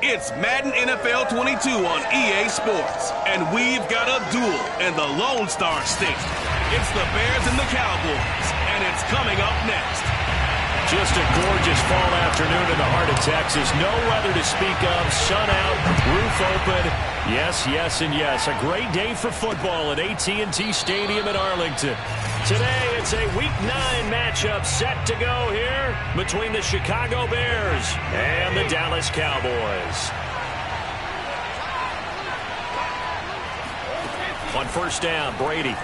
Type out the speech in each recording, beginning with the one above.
It's Madden NFL 22 on EA Sports. And we've got a duel in the Lone Star State. It's the Bears and the Cowboys, and it's coming up next. Just a gorgeous fall afternoon in the heart of Texas. No weather to speak of. Sun out, roof open. Yes, yes, and yes. A great day for football at AT&T Stadium in Arlington. Today, it's a Week 9 matchup set to go here between the Chicago Bears and the Dallas Cowboys. On first down, Brady.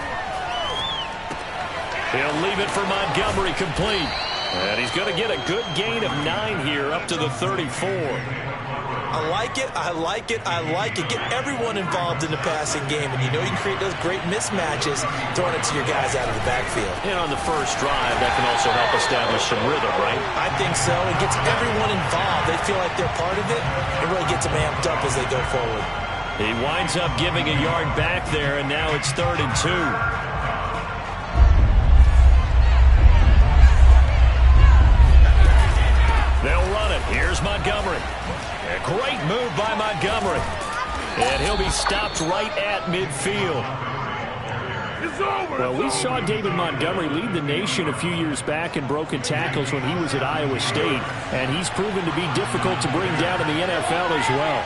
He'll leave it for Montgomery, complete. And he's going to get a good gain of 9 here up to the 34. I like it, I like it, I like it. Get everyone involved in the passing game, and you know you can create those great mismatches throwing it to your guys out of the backfield. And on the first drive, that can also help establish some rhythm, right? I think so. It gets everyone involved. They feel like they're part of it. It really gets them amped up as they go forward. He winds up giving a yard back there, and now it's 3rd and 2. They'll run it. Here's Montgomery. A great move by Montgomery. And he'll be stopped right at midfield. It's over. Well, we saw David Montgomery lead the nation a few years back in broken tackles when he was at Iowa State. And he's proven to be difficult to bring down in the NFL as well.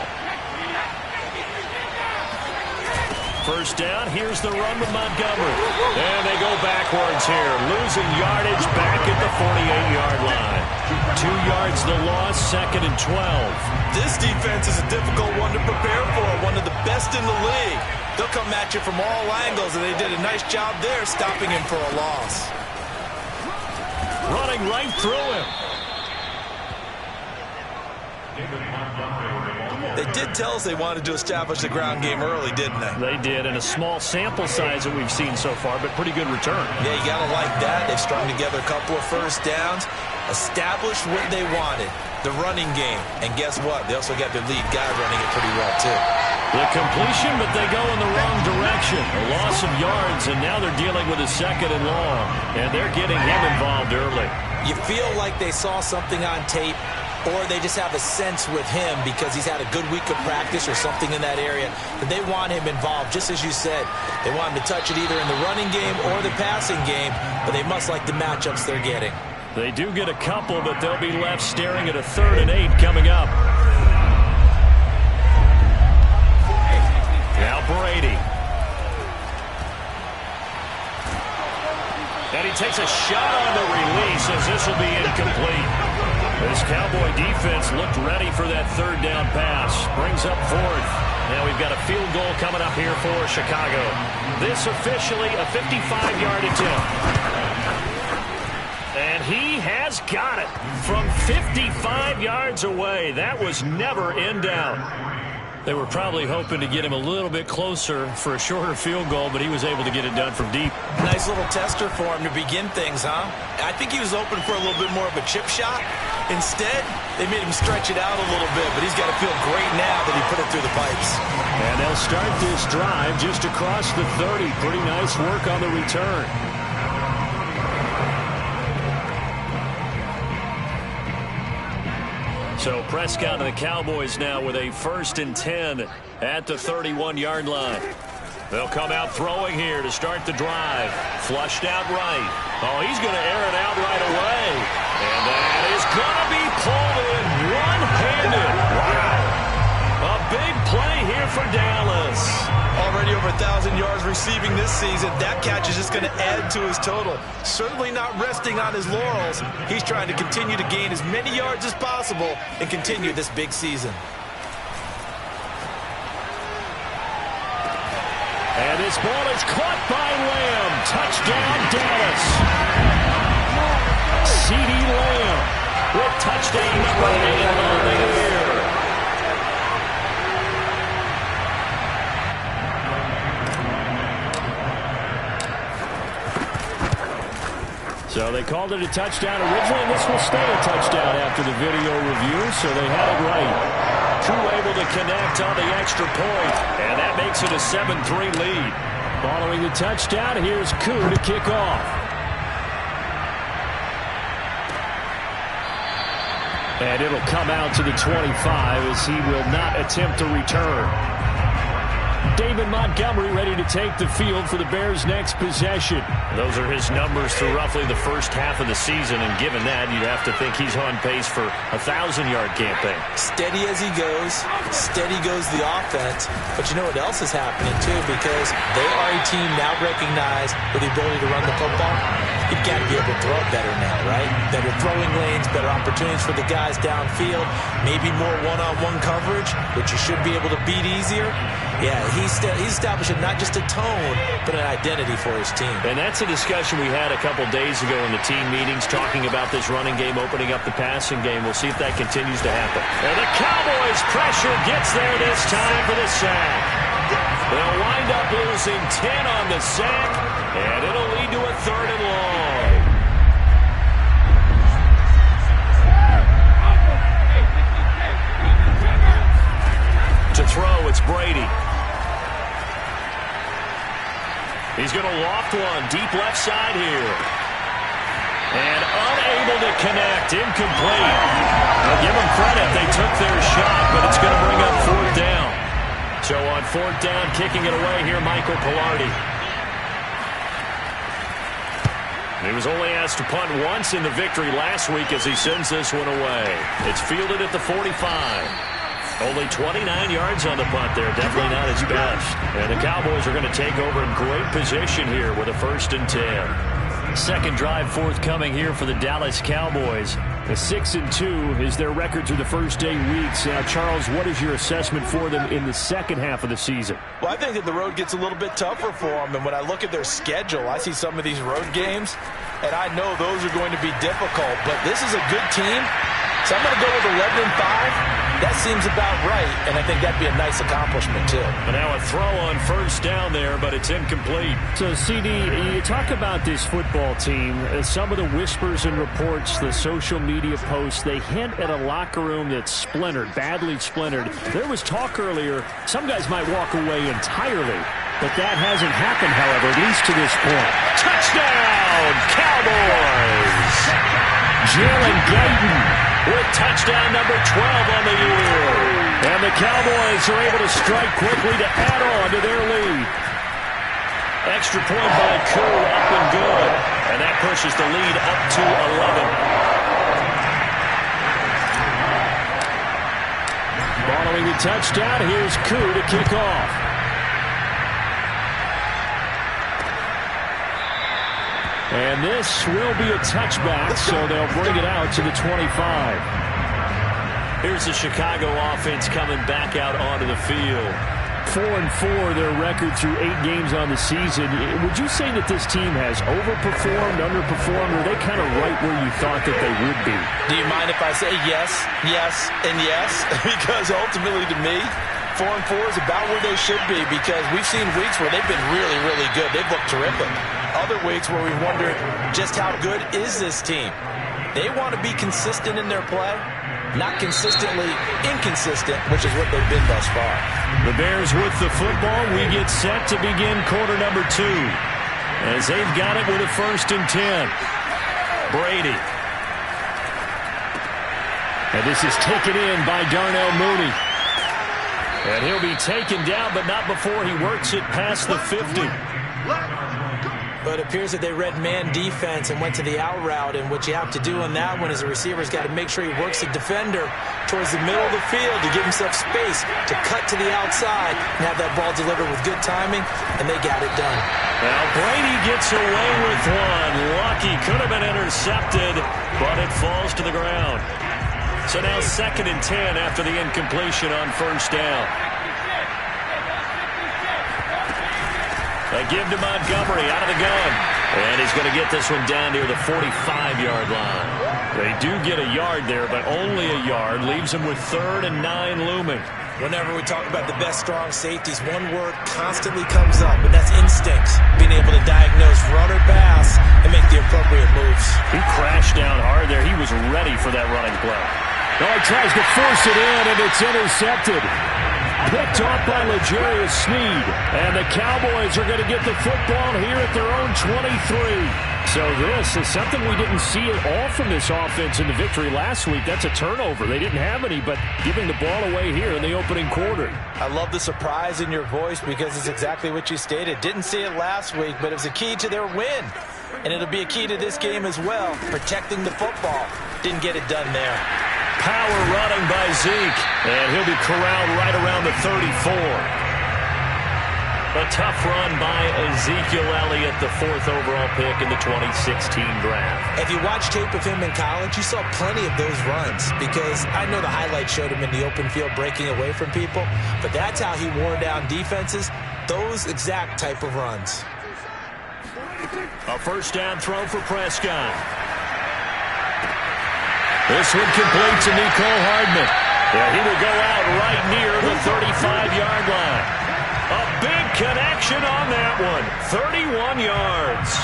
First down, here's the run with Montgomery. And they go backwards here, losing yardage back at the 48-yard line. 2 yards the loss, 2nd and 12. This defense is a difficult one to prepare for, one of the best in the league. They'll come at you from all angles, and they did a nice job there stopping him for a loss. Running right through him. They did tell us they wanted to establish the ground game early, didn't they? They did, and a small sample size that we've seen so far, but pretty good return. Yeah, you got to like that. They've strung together a couple of first downs, established what they wanted, the running game. And guess what? They also got their lead guy running it pretty well, too. The completion, but they go in the wrong direction. A loss of yards, and now they're dealing with a 2nd and long. And they're getting him involved early. You feel like they saw something on tape, or they just have a sense with him because he's had a good week of practice or something in that area that they want him involved, just as you said. They want him to touch it either in the running game or the passing game, but they must like the matchups they're getting. They do get a couple, but they'll be left staring at a 3rd and 8 coming up. Now Brady. And he takes a shot on the release as this will be incomplete. This Cowboy defense looked ready for that 3rd down pass. Brings up 4th. Now we've got a field goal coming up here for Chicago. This officially a 55-yard attempt. And he has got it from 55 yards away. That was never in doubt. They were probably hoping to get him a little bit closer for a shorter field goal, but he was able to get it done from deep. Nice little tester for him to begin things, huh? I think he was open for a little bit more of a chip shot. Instead, they made him stretch it out a little bit, but he's got to feel great now that he put it through the pipes. And they'll start this drive just across the 30. Pretty nice work on the return. So Prescott and the Cowboys now with a 1st and 10 at the 31-yard line. They'll come out throwing here to start the drive. Flushed out right. Oh, he's going to air it out right away. And that is going to be pulled in one-handed. Wow. A big play here for Dallas. Already over 1,000 yards receiving this season. That catch is just going to add to his total. Certainly not resting on his laurels. He's trying to continue to gain as many yards as possible and continue this big season. And this ball is caught by Lamb. Touchdown, Dallas. CeeDee Lamb with touchdown number 8 on the year. So they called it a touchdown originally, and this will stay a touchdown after the video review, so they had it right. True able to connect on the extra point, and that makes it a 7-3 lead. Following the touchdown, here's Koo to kick off. And it'll come out to the 25 as he will not attempt to return. David Montgomery ready to take the field for the Bears' next possession. Those are his numbers through roughly the first half of the season, and given that, you'd have to think he's on pace for a 1,000-yard campaign. Steady as he goes, steady goes the offense. But you know what else is happening, too, because they are a team now recognized with the ability to run the football. You've got to be able to throw it better now, right? Better throwing lanes, better opportunities for the guys downfield, maybe more one-on-one coverage, which you should be able to beat easier. Yeah, he's establishing not just a tone, but an identity for his team. And that's a discussion we had a couple days ago in the team meetings, talking about this running game, opening up the passing game. We'll see if that continues to happen. And the Cowboys' pressure gets there this time for the sack. They'll wind up losing 10 on the sack, and it'll lead to a 3rd and long. To throw, it's Brady. He's going to loft one deep left side here. And unable to connect. Incomplete. I'll give them credit. They took their shot, but it's going to bring up 4th down. So on 4th down, kicking it away here, Michael Palardy. He was only asked to punt once in the victory last week as he sends this one away. It's fielded at the 45. Only 29 yards on the punt there. Definitely not his best. And the Cowboys are going to take over in great position here with a 1st and 10. Second drive forthcoming here for the Dallas Cowboys. The 6-2 is their record through the first 8 weeks. Now, Charles, what is your assessment for them in the second half of the season? Well, I think that the road gets a little bit tougher for them. And when I look at their schedule, I see some of these road games, and I know those are going to be difficult. But this is a good team, so I'm going to go with 11-5. That seems about right, and I think that'd be a nice accomplishment, too. But now a throw on 1st down there, but it's incomplete. So, CD, you talk about this football team. Some of the whispers and reports, the social media posts, they hint at a locker room that's splintered, badly splintered. There was talk earlier, some guys might walk away entirely, but that hasn't happened, however, at least to this point. Touchdown, Cowboys! Jalen Guyton with touchdown number 12 on the year. And the Cowboys are able to strike quickly to add on to their lead. Extra point by Koo, up and good. And that pushes the lead up to 11. Following the touchdown, here's Koo to kick off. And this will be a touchback, so they'll bring it out to the 25. Here's the Chicago offense coming back out onto the field. 4-4, their record through 8 games on the season. Would you say that this team has overperformed, underperformed, or are they kind of right where you thought that they would be? Do you mind if I say yes, yes, and yes? Because ultimately, to me, 4-4 is about where they should be, because we've seen weeks where they've been really, really good. They've looked terrific. Other weeks where we wondered just how good is this team. They want to be consistent in their play, not consistently inconsistent, which is what they've been thus far. The Bears with the football. We get set to begin quarter number 2 as they've got it with a 1st and 10. Brady. And this is taken in by Darnell Mooney. And he'll be taken down, but not before he works it past the 50. But it appears that they read man defense and went to the out route, and what you have to do on that one is the receiver's got to make sure he works the defender towards the middle of the field to give himself space to cut to the outside and have that ball delivered with good timing, and they got it done. Now Brady gets away with one. Lucky, could have been intercepted, but it falls to the ground. So now 2nd and 10 after the incompletion on 1st down. They give to Montgomery out of the gun. And he's going to get this one down near the 45-yard line. They do get a yard there, but only a yard. Leaves them with 3rd and 9 looming. Whenever we talk about the best strong safeties, one word constantly comes up, and that's instincts. Being able to diagnose run or pass and make the appropriate moves. He crashed down hard there. He was ready for that running play. Oh, he tries to force it in, and it's intercepted. Picked off by L'Jarius Sneed. And the Cowboys are going to get the football here at their own 23. So this is something we didn't see at all from this offense in the victory last week. That's a turnover. They didn't have any, but giving the ball away here in the opening quarter. I love the surprise in your voice because it's exactly what you stated. Didn't see it last week, but it was a key to their win. And it'll be a key to this game as well, protecting the football. Didn't get it done there. Power running by Zeke, and he'll be corralled right around the 34. A tough run by Ezekiel Elliott, the 4th overall pick in the 2016 draft. If you watch tape of him in college, you saw plenty of those runs because I know the highlights showed him in the open field breaking away from people, but that's how he wore down defenses, those exact type of runs. A first down throw for Prescott. This one complete to Mecole Hardman. Yeah, he will go out right near the 35-yard line. A big connection on that one. 31 yards.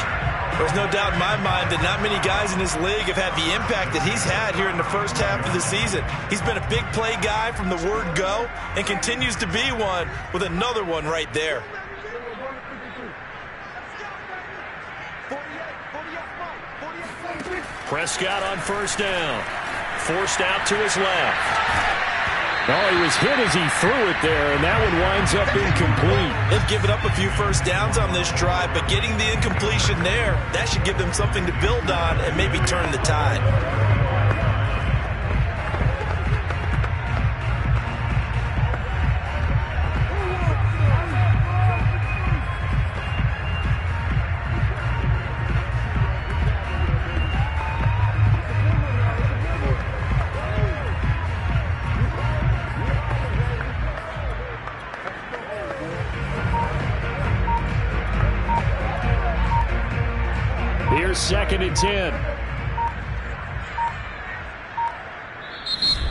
There's no doubt in my mind that not many guys in this league have had the impact that he's had here in the first half of the season. He's been a big play guy from the word go and continues to be one with another one right there. Prescott on first down. Forced out to his left. Oh, he was hit as he threw it there, and that one winds up incomplete. They've given up a few first downs on this drive, but getting the incompletion there, that should give them something to build on and maybe turn the tide. Second and 10.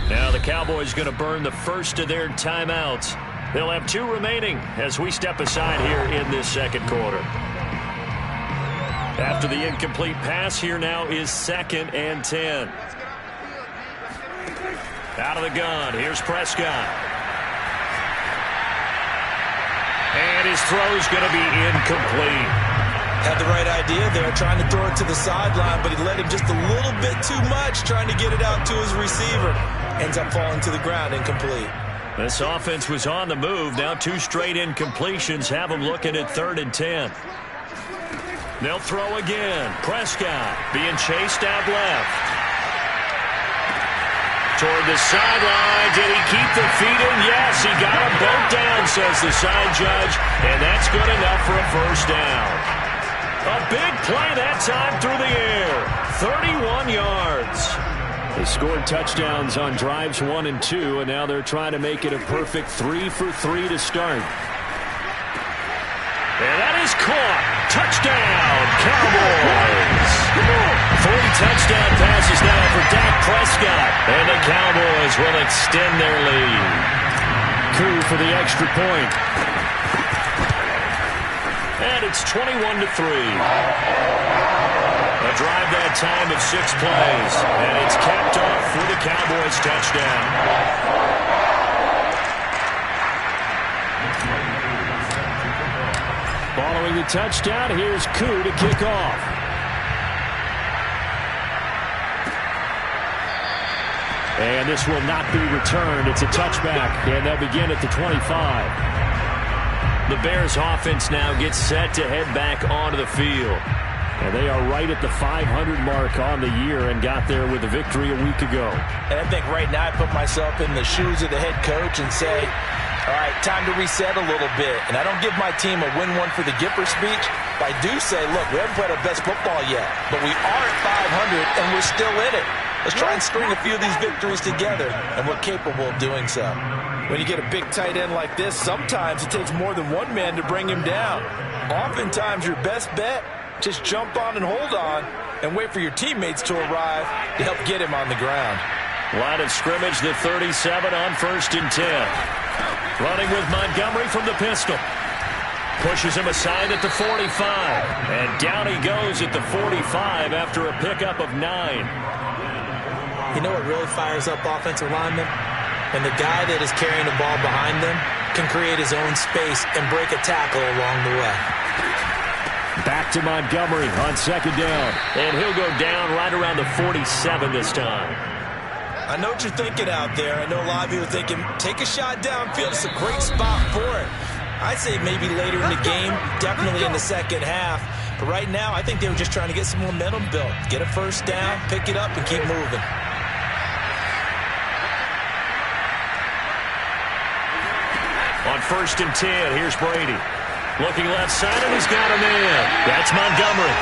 Now the Cowboys going to burn the first of their timeouts. They'll have 2 remaining as we step aside here in this second quarter. After the incomplete pass, here now is 2nd and 10. Out of the gun, here's Prescott. And his throw's going to be incomplete. Had the right idea there, trying to throw it to the sideline, but he let him just a little bit too much, trying to get it out to his receiver. Ends up falling to the ground, incomplete. This offense was on the move. Now 2 straight incompletions have them looking at 3rd and 10. They'll throw again. Prescott being chased out left. Toward the sideline. Did he keep the feet in? Yes, he got them both down, says the side judge, and that's good enough for a first down. A big play that time through the air. 31 yards. They scored touchdowns on drives 1 and 2, and now they're trying to make it a perfect 3 for 3 to start. And that is caught. Touchdown, Cowboys. 3 touchdown passes now for Dak Prescott. And the Cowboys will extend their lead. Coup for the extra point. And it's 21-3. A drive that time of 6 plays. And it's capped off for the Cowboys touchdown. Following the touchdown, here's Koo to kick off. And this will not be returned. It's a touchback, and they'll begin at the 25. The Bears offense now gets set to head back onto the field. And they are right at the 500 mark on the year and got there with a victory a week ago. And I think right now I put myself in the shoes of the head coach and say, all right, time to reset a little bit. And I don't give my team a win one for the Gipper speech, but I do say, look, we haven't played our best football yet, but we are at 500 and we're still in it. Let's try and string a few of these victories together, and we're capable of doing so. When you get a big tight end like this, sometimes it takes more than one man to bring him down. Oftentimes, your best bet, just jump on and hold on and wait for your teammates to arrive to help get him on the ground. Line of scrimmage, the 37 on 1st and 10. Running with Montgomery from the pistol. Pushes him aside at the 45. And down he goes at the 45 after a pickup of 9. You know what really fires up offensive linemen? And the guy that is carrying the ball behind them can create his own space and break a tackle along the way. Back to Montgomery on second down. And he'll go down right around the 47 this time. I know what you're thinking out there. I know a lot of you are thinking, take a shot downfield. It's a great spot for it. I'd say maybe later in the game, definitely in the second half. But right now, I think they were just trying to get some momentum built. Get a first down, pick it up, and keep moving. On 1st and 10, here's Brady. Looking left side, and he's got a man. That's Montgomery.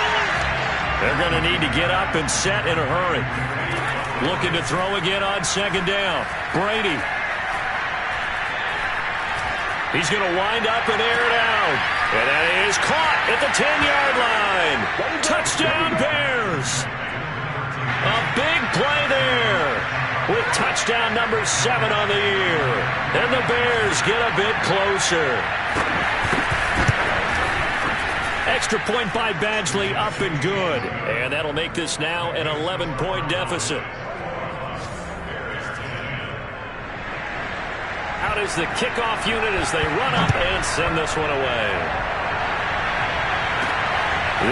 They're going to need to get up and set in a hurry. Looking to throw again on second down. Brady. He's going to wind up and air it out. And that is caught at the 10-yard line. Touchdown, Bears. A big play there with touchdown number 7 on the year. And the Bears get a bit closer. Extra point by Badgley, up and good. And that'll make this now an 11-point deficit. Out is the kickoff unit as they run up and send this one away.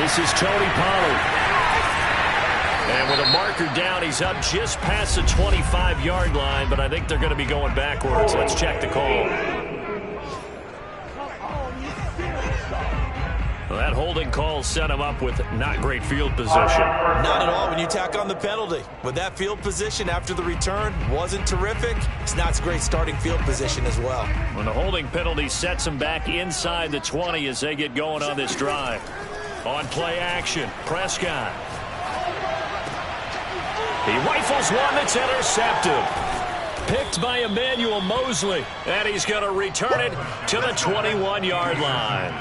This is Tony Pollard. And with a marker down, he's up just past the 25-yard line, but I think they're going to be going backwards. Let's check the call. Well, that holding call set him up with not great field position. Not at all when you tack on the penalty. With that field position after the return wasn't terrific, it's not a great starting field position as well. When the holding penalty sets him back inside the 20 as they get going on this drive. On play action, Prescott. He rifles one that's intercepted. Picked by Emmanuel Mosley. And he's going to return it to the 21-yard line.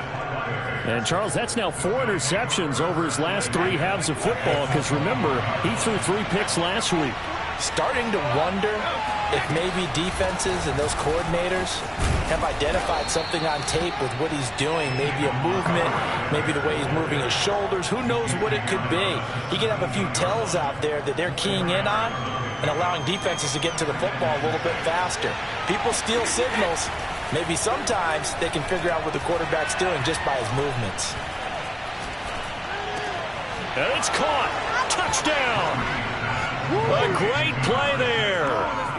And, Charles, that's now 4 interceptions over his last 3 halves of football because, remember, he threw 3 picks last week. Starting to wonder if maybe defenses and those coordinators have identified something on tape with what he's doing. Maybe a movement, maybe the way he's moving his shoulders. Who knows what it could be? He could have a few tells out there that they're keying in on and allowing defenses to get to the football a little bit faster. People steal signals. Maybe sometimes they can figure out what the quarterback's doing just by his movements. And it's caught. Touchdown. A great play there.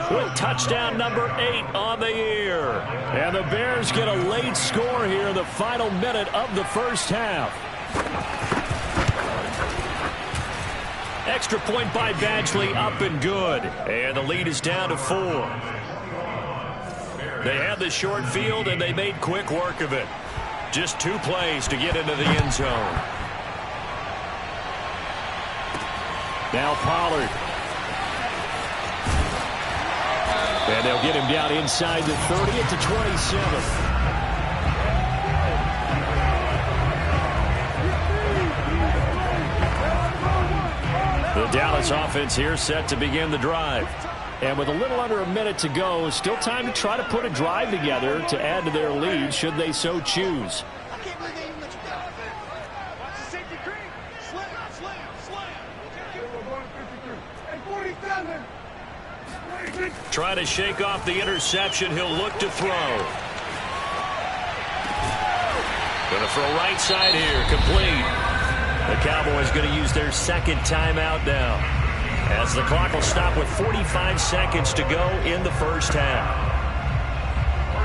With touchdown number 8 on the year. And the Bears get a late score here in the final minute of the first half. Extra point by Badgley, up and good. And the lead is down to 4. They had the short field, and they made quick work of it. Just 2 plays to get into the end zone. Now Pollard. And they'll get him down inside the 30 at the 27. The Dallas offense here set to begin the drive. And with a little under a minute to go, still time to try to put a drive together to add to their lead should they so choose. Trying to shake off the interception. He'll look to throw. Going to throw right side here. Complete. The Cowboys going to use their second timeout now, as the clock will stop with 45 seconds to go in the first half.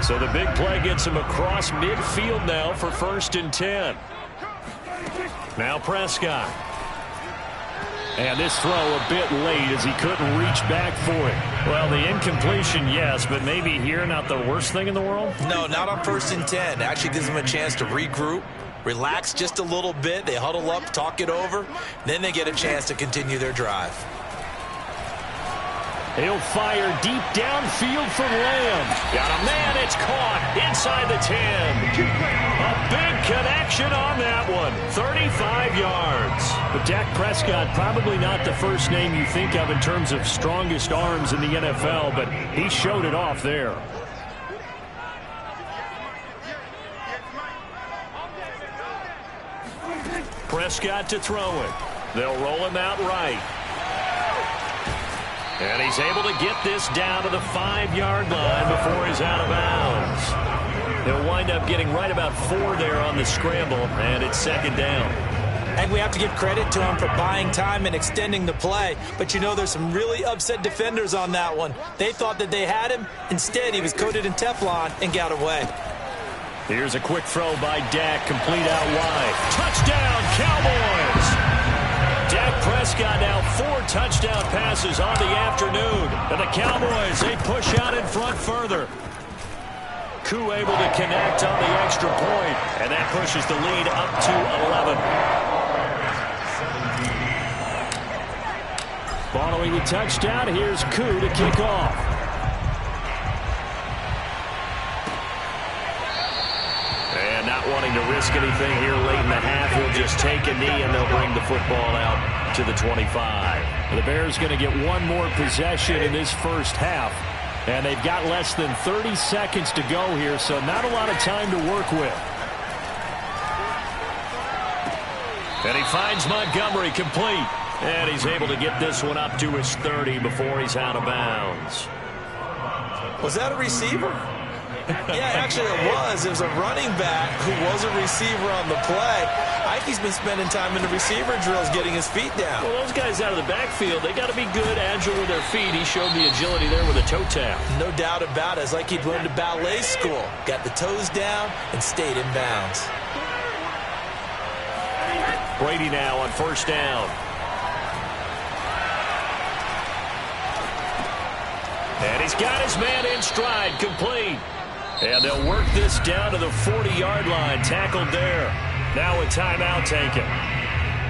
So the big play gets him across midfield now for 1st and 10. Now Prescott. And this throw a bit late as he couldn't reach back for it. Well, the incompletion, yes, but maybe here not the worst thing in the world? No, not on 1st and 10. Actually gives them a chance to regroup, relax just a little bit. They huddle up, talk it over. Then they get a chance to continue their drive. He'll fire deep downfield from Lamb. Got a man, it's caught inside the 10. A big connection on that one. 35 yards. But Dak Prescott, probably not the first name you think of in terms of strongest arms in the NFL, but he showed it off there. Prescott to throw it. They'll roll him out right. And he's able to get this down to the 5-yard line before he's out of bounds. He'll wind up getting right about 4 there on the scramble, and it's 2nd down. And we have to give credit to him for buying time and extending the play. But you know, there's some really upset defenders on that one. They thought that they had him. Instead, he was coated in Teflon and got away. Here's a quick throw by Dak, complete out wide. Touchdown, Cowboys! Dak Prescott now 4 touchdown passes on the afternoon. And the Cowboys, they push out in front further. Koo able to connect on the extra point, and that pushes the lead up to 11. Following the touchdown, here's Koo to kick off. And not wanting to risk anything here late in the half, he'll just take a knee and they'll bring the football out to the 25. The Bears going to get one more possession in this first half. And they've got less than 30 seconds to go here, so not a lot of time to work with. And he finds Montgomery complete. And he's able to get this one up to his 30 before he's out of bounds. Was that a receiver? Yeah, actually it was. It was a running back who was a receiver on the play. Ikey's been spending time in the receiver drills getting his feet down. Well, those guys out of the backfield, they got to be good, agile with their feet. He showed the agility there with a toe tap. No doubt about it. It's like he'd learned to ballet school. Got the toes down and stayed in bounds. Brady now on 1st down. And he's got his man in stride, complete. And they'll work this down to the 40-yard line, tackled there. Now a timeout taken.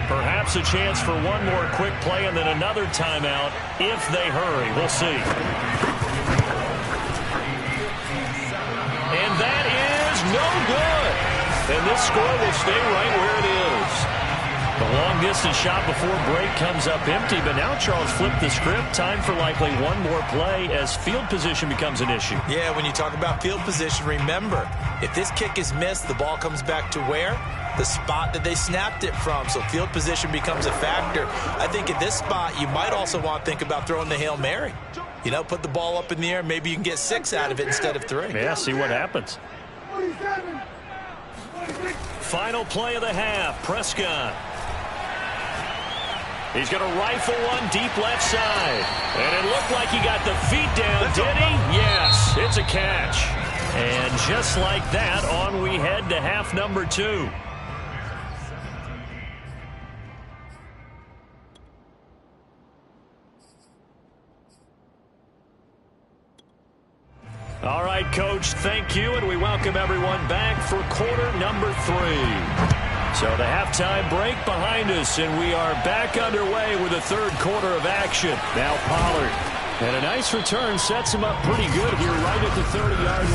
Perhaps a chance for one more quick play and then another timeout if they hurry. We'll see. And that is no good. And this score will stay right where it is. The long-distance shot before break comes up empty, but now Charles flipped the script. Time for likely one more play as field position becomes an issue. Yeah, when you talk about field position, remember, if this kick is missed, the ball comes back to where? The spot that they snapped it from. So field position becomes a factor. I think at this spot, you might also want to think about throwing the Hail Mary. You know, put the ball up in the air. Maybe you can get 6 out of it instead of 3. Yeah, see what happens. Final play of the half, Prescott. He's going to rifle one deep left side. And it looked like he got the feet down, did he? Yes, it's a catch. And just like that, on we head to half number 2. All right, Coach, thank you, and we welcome everyone back for quarter number 3. So the halftime break behind us, and we are back underway with the third quarter of action. Now Pollard. And a nice return sets him up pretty good here right at the 30-yard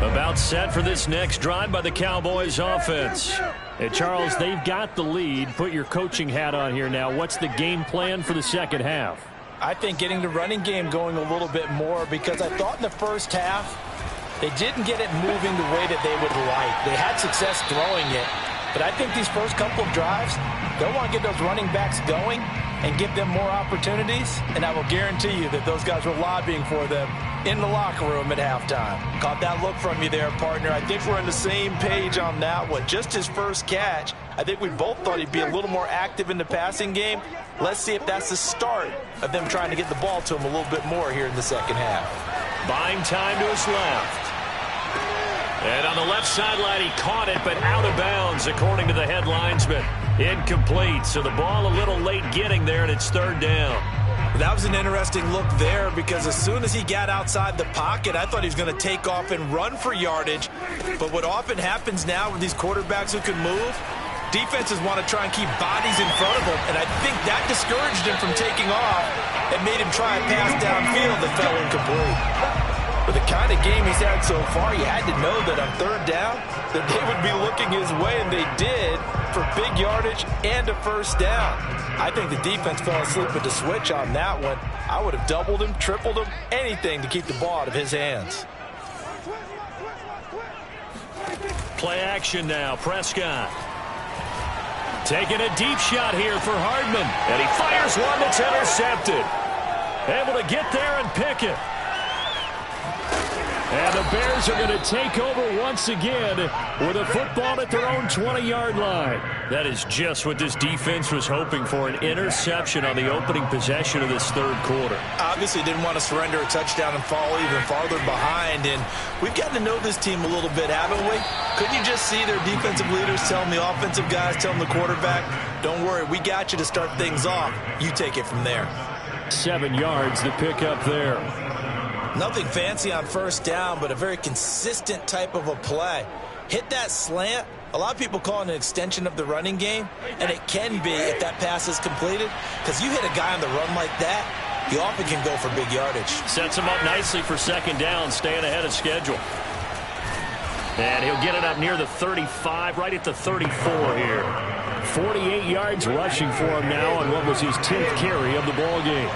line. About set for this next drive by the Cowboys offense. And Charles, they've got the lead. Put your coaching hat on here now. What's the game plan for the second half? I think getting the running game going a little bit more, because I thought in the first half, they didn't get it moving the way that they would like. They had success throwing it. But I think these first couple of drives, they'll want to get those running backs going and give them more opportunities. And I will guarantee you that those guys were lobbying for them in the locker room at halftime. Caught that look from you there, partner. I think we're on the same page on that one. Just his first catch. I think we both thought he'd be a little more active in the passing game. Let's see if that's the start of them trying to get the ball to him a little bit more here in the second half. Buying time to his left. And on the left sideline, he caught it, but out of bounds, according to the head linesman. Incomplete, so the ball a little late getting there, and it's 3rd down. That was an interesting look there, because as soon as he got outside the pocket, I thought he was going to take off and run for yardage. But what often happens now with these quarterbacks who can move, defenses want to try and keep bodies in front of him, and I think that discouraged him from taking off and made him try a pass downfield that fell incomplete. With the kind of game he's had so far, you had to know that on 3rd down that they would be looking his way, and they did, for big yardage and a first down. I think the defense fell asleep with the switch on that one. I would have doubled him, tripled him, anything to keep the ball out of his hands. Play action now, Prescott. Taking a deep shot here for Hardman. And he fires one that's intercepted. able to get there and pick it. And the Bears are going to take over once again with a football at their own 20-yard line. That is just what this defense was hoping for, an interception on the opening possession of this third quarter. Obviously didn't want to surrender a touchdown and fall even farther behind. And we've gotten to know this team a little bit, haven't we? Couldn't you just see their defensive leaders telling the offensive guys, telling the quarterback, don't worry, we got you to start things off. You take it from there. 7 yards to pick up there. Nothing fancy on first down, but a very consistent type of a play. Hit that slant. A lot of people call it an extension of the running game, and it can be if that pass is completed, because you hit a guy on the run like that, he often can go for big yardage. Sets him up nicely for second down, staying ahead of schedule. And he'll get it up near the 35, right at the 34 here. 48 yards rushing for him now on what was his 10th carry of the ball game.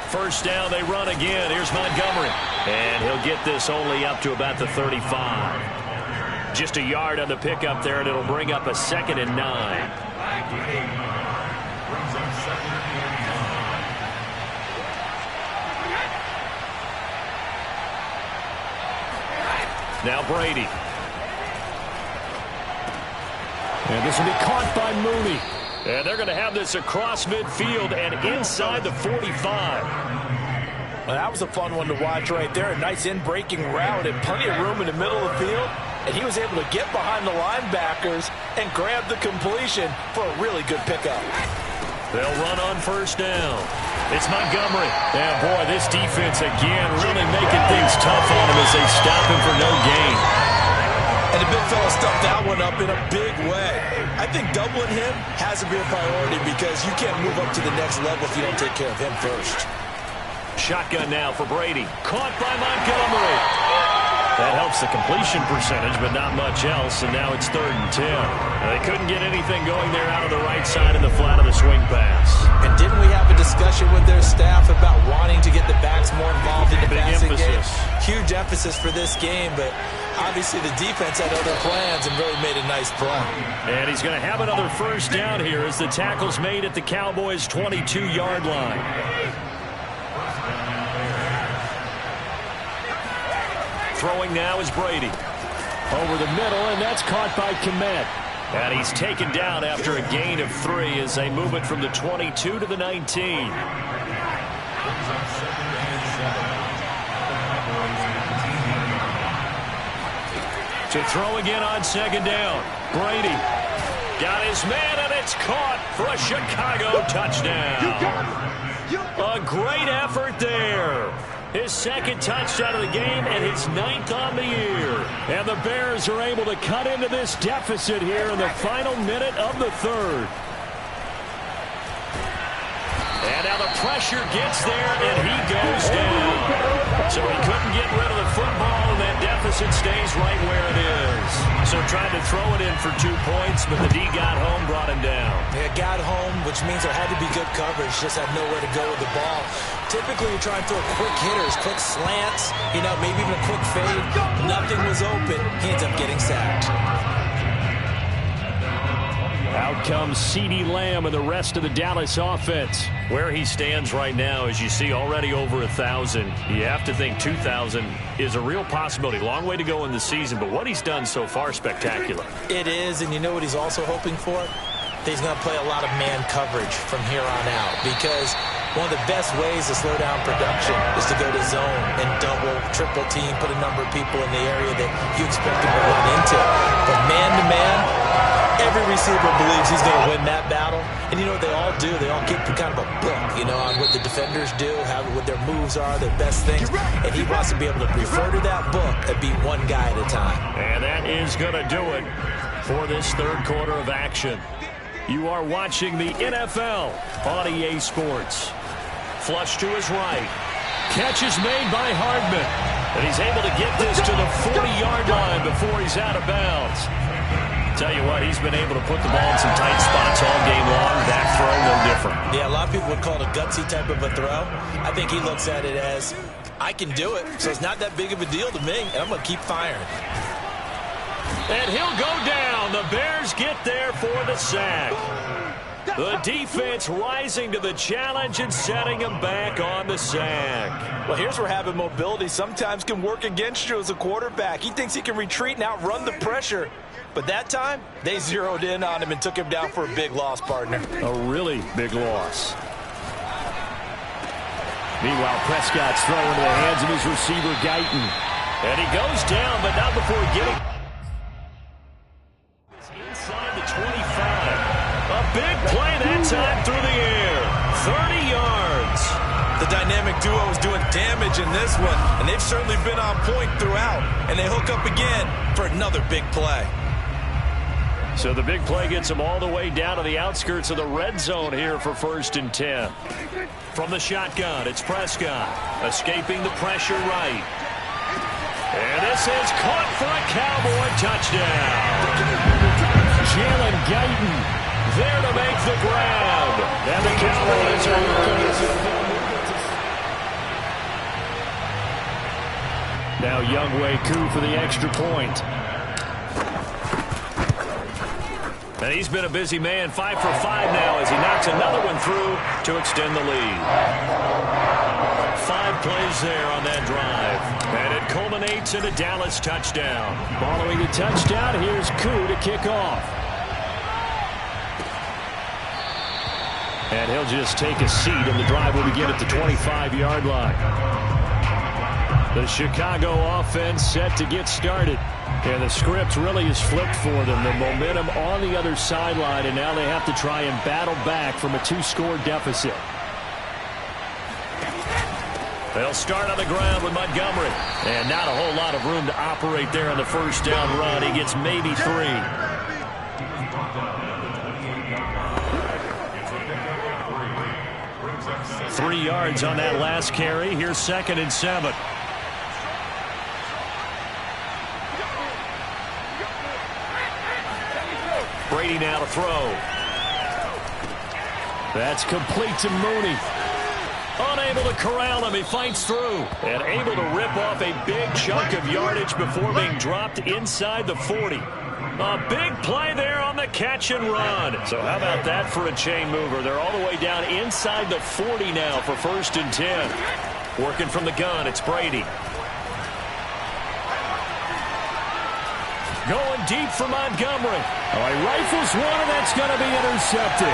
First down, they run again. Here's Montgomery. And he'll get this only up to about the 35. Just a yard on the pickup there, and it'll bring up a 2nd and 9. Now Brady. And this will be caught by Mooney. And they're going to have this across midfield and inside the 45. Well, that was a fun one to watch right there. A nice in-breaking route and plenty of room in the middle of the field. And he was able to get behind the linebackers and grab the completion for a really good pickup. They'll run on first down. It's Montgomery. And boy, this defense again really making things tough on him as they stop him for no gain. And the big fella stuffed that one up in a big way. I think doubling him has to be a priority because you can't move up to the next level if you don't take care of him first. Shotgun now for Brady. Caught by Montgomery. That helps the completion percentage, but not much else, and now it's 3rd and 10. They couldn't get anything going there out of the right side in the flat of the swing pass. And didn't we have a discussion with their staff about wanting to get the backs more involved in the passing game? Huge emphasis for this game, but obviously the defense had other plans and really made a nice play. And he's going to have another first down here as the tackle's made at the Cowboys' 22-yard line. Throwing now is Brady. Over the middle, and that's caught by Kmet. And he's taken down after a gain of 3 as they move it from the 22 to the 19. To throw again on second down. Brady got his man, and it's caught for a Chicago touchdown. A great effort there. His 2nd touchdown of the game and his 9th on the year. And the Bears are able to cut into this deficit here in the final minute of the 3rd. And now the pressure gets there, and he goes down. So he couldn't get rid of the football, and that deficit stays right where it is. So tried to throw it in for 2 points, but the D got home, brought him down. Yeah, got home, which means there had to be good coverage. Just had nowhere to go with the ball. Typically, you try and throw quick hitters, quick slants, maybe even a quick fade. Nothing was open. He ends up getting sacked. Out comes CeeDee Lamb and the rest of the Dallas offense. Where he stands right now, as you see, already over 1,000. You have to think 2,000 is a real possibility. Long way to go in the season, but what he's done so far, spectacular. It is, and you know what he's also hoping for? He's going to play a lot of man coverage from here on out because one of the best ways to slow down production is to go to zone and double, triple team, put a number of people in the area that you expect him to run into. But man-to-man, every receiver believes he's going to win that battle. And you know what they all do? They all keep kind of a book, on what the defenders do, what their moves are, their best things. And he wants to be able to refer to that book and beat one guy at a time. And that is going to do it for this 3rd quarter of action. You are watching the NFL on EA Sports. Flush to his right. Catch is made by Hardman. And he's able to get this to the 40-yard line before he's out of bounds. Tell you what, he's been able to put the ball in some tight spots all game long. That throw, no different. Yeah, a lot of people would call it a gutsy type of a throw. I think he looks at it as, I can do it, so it's not that big of a deal to me, and I'm going to keep firing. And he'll go down. The Bears get there for the sack. The defense rising to the challenge and setting him back on the sack. Well, here's where having mobility sometimes can work against you as a quarterback. He thinks he can retreat and outrun the pressure. But that time, they zeroed in on him and took him down for a big loss, partner. A really big loss. Meanwhile, Prescott's throwing into the hands of his receiver, Guyton. And he goes down, but not before getting inside the 25. A big play that time through the air. 30 yards. The dynamic duo is doing damage in this one, and they've certainly been on point throughout. And they hook up again for another big play. So the big play gets them all the way down to the outskirts of the red zone here for 1st and 10. From the shotgun, it's Prescott. Escaping the pressure right. And this is caught for a Cowboy touchdown. Jalen Guyton there to make the grab. And the Cowboys are now Younghoe Koo for the extra point. And he's been a busy man, 5 for 5 now as he knocks another one through to extend the lead. 5 plays there on that drive. And it culminates in a Dallas touchdown. Following the touchdown, here's Koo to kick off. And he'll just take a seat, and the drive will begin at the 25-yard line. The Chicago offense set to get started. And the script really is flipped for them. The momentum on the other sideline, and now they have to try and battle back from a 2-score deficit. They'll start on the ground with Montgomery. And not a whole lot of room to operate there on the first down run. He gets maybe 3. 3 yards on that last carry. Here's 2nd and 7. Brady now to throw. That's complete to Mooney. Unable to corral him. He fights through. And able to rip off a big chunk of yardage before being dropped inside the 40. A big play there on the catch and run. So how about that for a chain mover? They're all the way down inside the 40 now for 1st and 10. Working from the gun, it's Brady. Going deep for Montgomery. Oh, he rifles one, and that's going to be intercepted.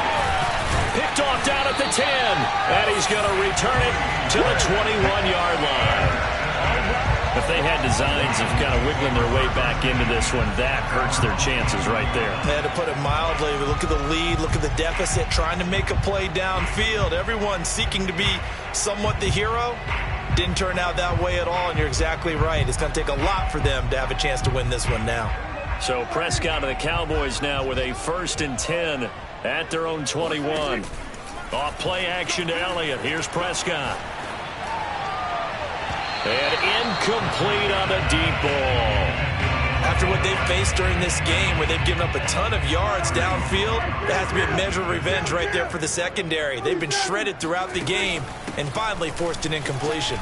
Picked off down at the 10. And he's going to return it to the 21-yard line. If they had designs of kind of wiggling their way back into this one, that hurts their chances right there. They had to put it mildly. Look at the lead. Look at the deficit. Trying to make a play downfield. Everyone seeking to be somewhat the hero. Didn't turn out that way at all, and you're exactly right. It's going to take a lot for them to have a chance to win this one now. So Prescott and the Cowboys now with a 1st and 10 at their own 21. Off play action to Elliott. Here's Prescott. And incomplete on the deep ball. After what they've faced during this game, where they've given up a ton of yards downfield, that has to be a measure of revenge right there for the secondary. They've been shredded throughout the game and finally forced an incompletion.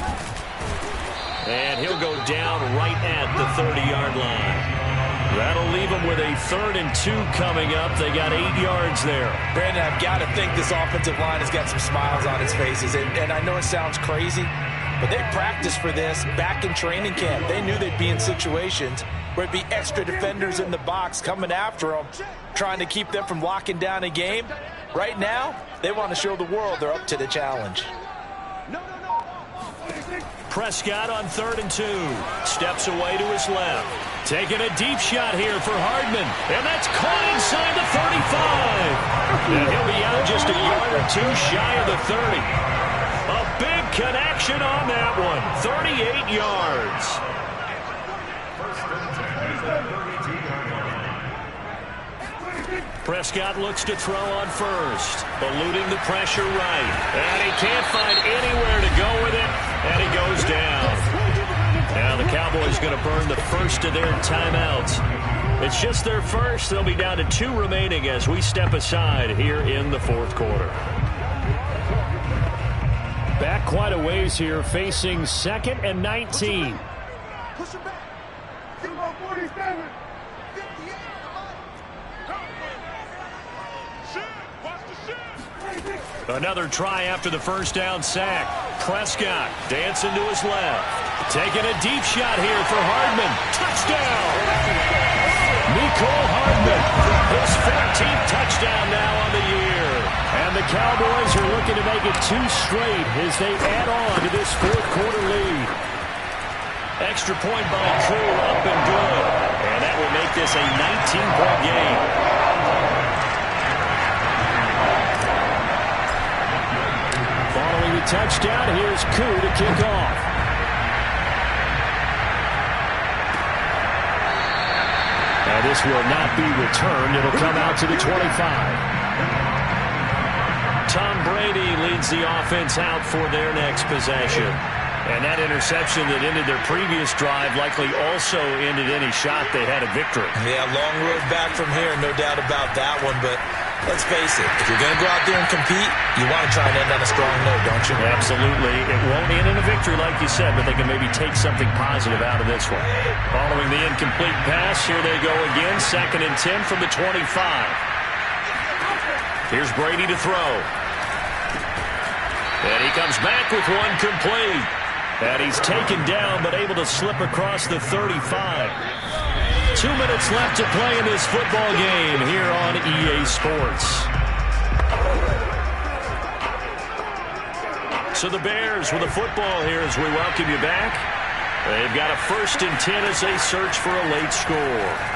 And he'll go down right at the 30-yard line. That'll leave them with a 3rd and 2 coming up. They got 8 yards there. Brandon, I've got to think this offensive line has got some smiles on its faces. And I know it sounds crazy, but they practiced for this back in training camp. They knew they'd be in situations where it'd be extra defenders in the box coming after them, trying to keep them from locking down a game. Right now, they want to show the world they're up to the challenge. Prescott on 3rd and 2. Steps away to his left. Taking a deep shot here for Hardman. And that's caught inside the 35. And he'll be out just a yard or 2 shy of the 30. A big connection on that one. 38 yards. Prescott looks to throw on first. Eluding the pressure right. And he can't find anywhere to go with it. And he goes down. Now the Cowboys going to burn the first of their timeouts. It's just their first. They'll be down to 2 remaining as we step aside here in the 4th quarter. Back quite a ways here, facing 2nd and 19. Push him back. 47. 58. Watch the Another try after the first down sack. Prescott dancing to his left. Taking a deep shot here for Hardman. Touchdown! Mecole Hardman, his 14th touchdown now on the year. And the Cowboys are looking to make it 2 straight as they add on to this fourth-quarter lead. Extra point by Drew, up and good. And that will make this a 19-point game. Following the touchdown, here's Koo to kick off. Now this will not be returned. It'll come out to the 25. Tom Brady leads the offense out for their next possession. And that interception that ended their previous drive likely also ended any shot they had a victory. Yeah, long road back from here, no doubt about that one. But let's face it, if you're going to go out there and compete, you want to try and end on a strong note, don't you? Absolutely. It won't end in a victory like you said, but they can maybe take something positive out of this one. Following the incomplete pass, here they go again. 2nd and 10 from the 25. Here's Brady to throw. And he comes back with one complete. And he's taken down, but able to slip across the 35. 2 minutes left to play in this football game here on EA Sports. So the Bears with a football here as we welcome you back. They've got a 1st and 10 as they search for a late score.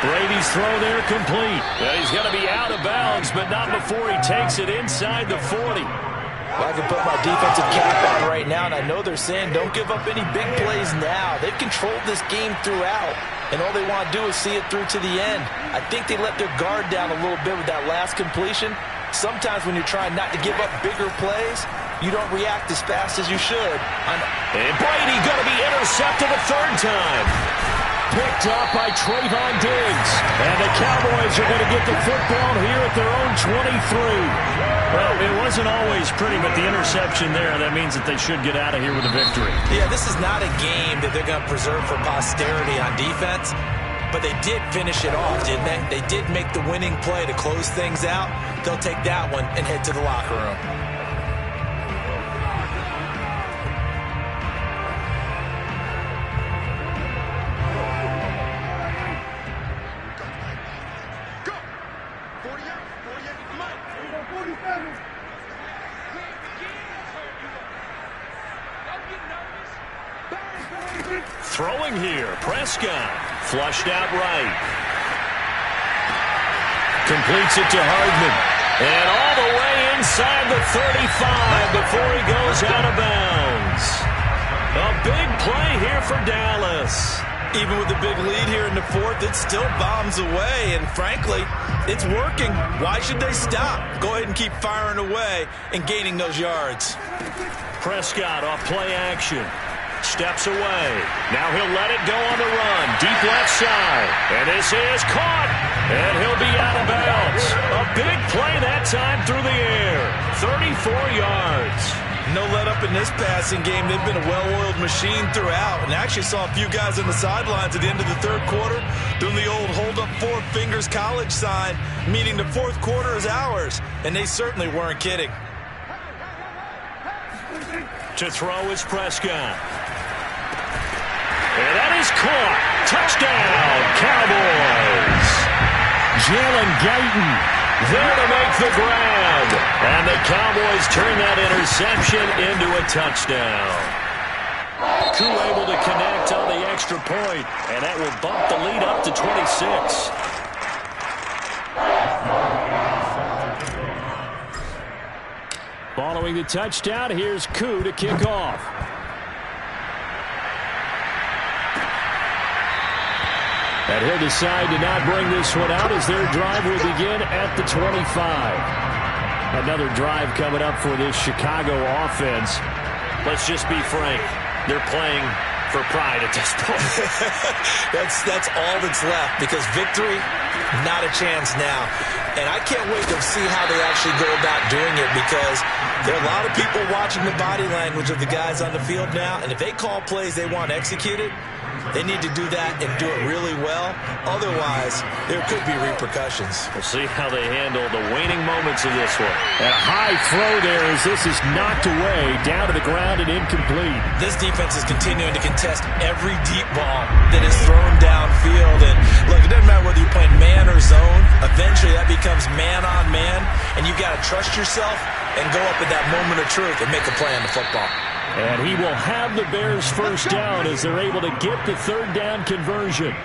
Brady's throw there complete. And he's going to be out of bounds, but not before he takes it inside the 40. Well, I can put my defensive cap on right now, and I know they're saying don't give up any big plays now. They've controlled this game throughout, and all they want to do is see it through to the end. I think they let their guard down a little bit with that last completion. Sometimes when you're trying not to give up bigger plays, you don't react as fast as you should. And Brady going to be intercepted a 3rd time. Picked up by Trayvon Diggs. And the Cowboys are going to get the football here at their own 23. Well, it wasn't always pretty, but the interception there, that means that they should get out of here with a victory. Yeah, this is not a game that they're going to preserve for posterity on defense, but they did finish it off, didn't they? They did make the winning play to close things out. They'll take that one and head to the locker room. Throwing here, Prescott. Flushed out right. Completes it to Hardman. And all the way inside the 35 before he goes out of bounds. A big play here for Dallas. Even with the big lead here in the 4th, it still bombs away. And frankly, it's working. Why should they stop? Go ahead and keep firing away and gaining those yards. Prescott off play action. Steps away. Now he'll let it go on the run. Deep left side. And this is caught. And he'll be out of bounds. A big play that time through the air. 34 yards. No let up in this passing game. They've been a well-oiled machine throughout. And actually saw a few guys on the sidelines at the end of the 3rd quarter doing the old hold up 4 fingers college sign, meaning the 4th quarter is ours. And they certainly weren't kidding. To throw is Prescott. And that is caught. Touchdown, Cowboys. Jalen Guyton there to make the grab. And the Cowboys turn that interception into a touchdown. Koo able to connect on the extra point, and that will bump the lead up to 26. Following the touchdown, here's Koo to kick off. And he'll decide to not bring this one out as their drive will begin at the 25. Another drive coming up for this Chicago offense. Let's just be frank. They're playing for pride at this point. That's all that's left, because victory, not a chance now. And I can't wait to see how they actually go about doing it, because there are a lot of people watching the body language of the guys on the field now, and if they call plays they want executed, they need to do that and do it really well. Otherwise, there could be repercussions. We'll see how they handle the waning moments of this one. And a high throw there as this is knocked away, down to the ground and incomplete. This defense is continuing to contest every deep ball that is thrown downfield. And look, it doesn't matter whether you're playing man or zone. Eventually, that becomes man on man, and you've got to trust yourself and go up at that moment of truth and make a play on the football. And he will have the Bears first down as they're able to get the third down conversion.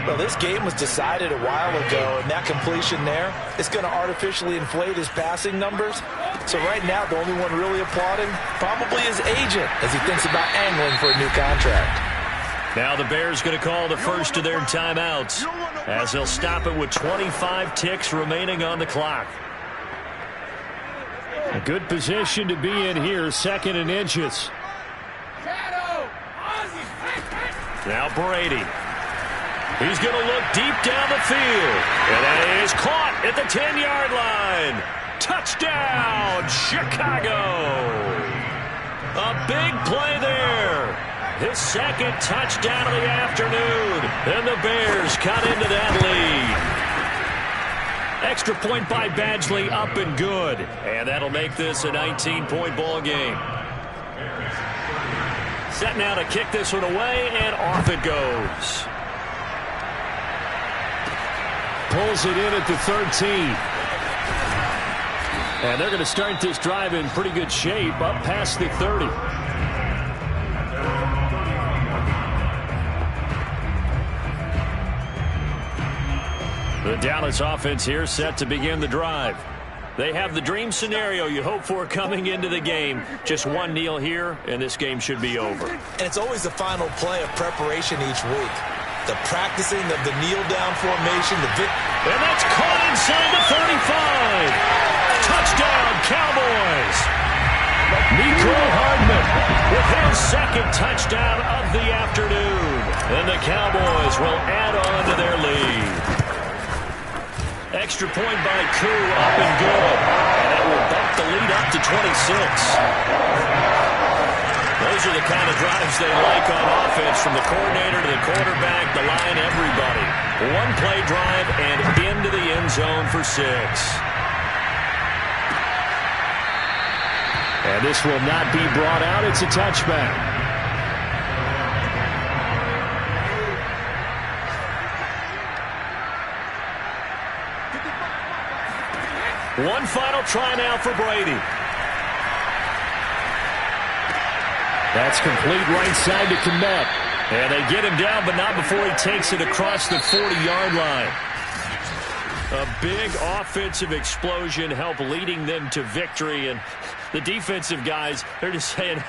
Well, this game was decided a while ago, and that completion there is going to artificially inflate his passing numbers. So right now, the only one really applauding probably his agent as he thinks about angling for a new contract. Now the Bears going to call the first of their timeouts as they'll stop it with 25 ticks remaining on the clock. A good position to be in here, 2nd and inches. Now Brady. He's going to look deep down the field. And that is caught at the 10-yard line. Touchdown, Chicago. A big play there. His second touchdown of the afternoon. And the Bears cut into that lead. Extra point by Badgley, up and good. And that'll make this a 19-point ball game. Set now to kick this one away, and off it goes. Pulls it in at the 13. And they're going to start this drive in pretty good shape, up past the 30. The Dallas offense here set to begin the drive. They have the dream scenario you hope for coming into the game. Just one kneel here, and this game should be over. And it's always the final play of preparation each week. The practicing of the kneel-down formation. And that's caught inside the 35. Touchdown, Cowboys. Mecole Hardman with his second touchdown of the afternoon. And the Cowboys will add on to their lead. Extra point by Koo, up and good. And that will bump the lead up to 26. Those are the kind of drives they like on offense, from the coordinator to the quarterback, the line, everybody. One play drive and into the end zone for 6. And this will not be brought out. It's a touchback. One final try now for Brady. That's complete right side to Kmet. And they get him down, but not before he takes it across the 40-yard line. A big offensive explosion helped leading them to victory. And the defensive guys, they're just saying,